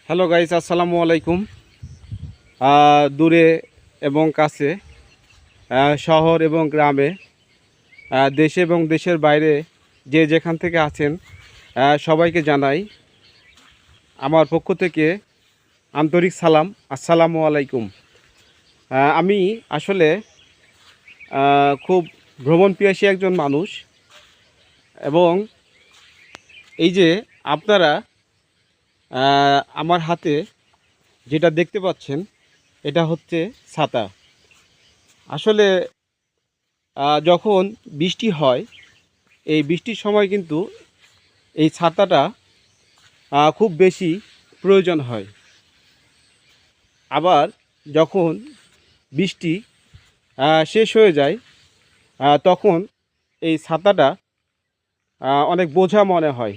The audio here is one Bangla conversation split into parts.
হ্যালো গাইস, আসসালামু আলাইকুম। দূরে এবং কাছে, শহর এবং গ্রামে, দেশে এবং দেশের বাইরে যে যেখান থেকে আছেন, সবাইকে জানাই আমার পক্ষ থেকে আন্তরিক সালাম। আসসালামু আলাইকুম। আমি আসলে খুব ভ্রমণপিয়াসী একজন মানুষ, এবং এই যে আপনারা আমার হাতে যেটা দেখতে পাচ্ছেন, এটা হচ্ছে ছাতা। আসলে যখন বৃষ্টি হয়, এই বৃষ্টির সময় কিন্তু এই ছাতাটা খুব বেশি প্রয়োজন হয়। আবার যখন বৃষ্টি শেষ হয়ে যায়, তখন এই ছাতাটা অনেক বোঝা মনে হয়।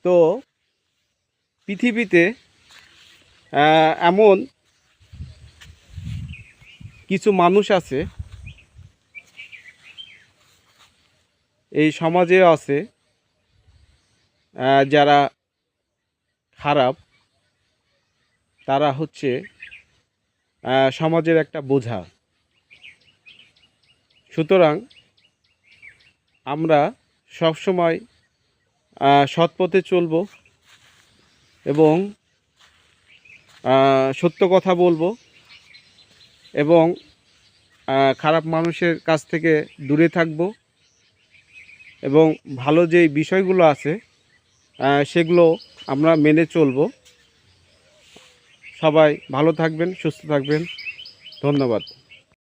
তো পৃথিবীতে এমন কিছু মানুষ আছে, এই সমাজেও আছে, যারা খারাপ। তারা হচ্ছে সমাজের একটা বোঝা। সুতরাং আমরা সবসময় সৎ পথে চলব এবং সত্য কথা বলবো, এবং খারাপ মানুষের কাছ থেকে দূরে থাকব, এবং ভালো যেই বিষয়গুলো আছে সেগুলো আমরা মেনে চলব। সবাই ভালো থাকবেন, সুস্থ থাকবেন। ধন্যবাদ।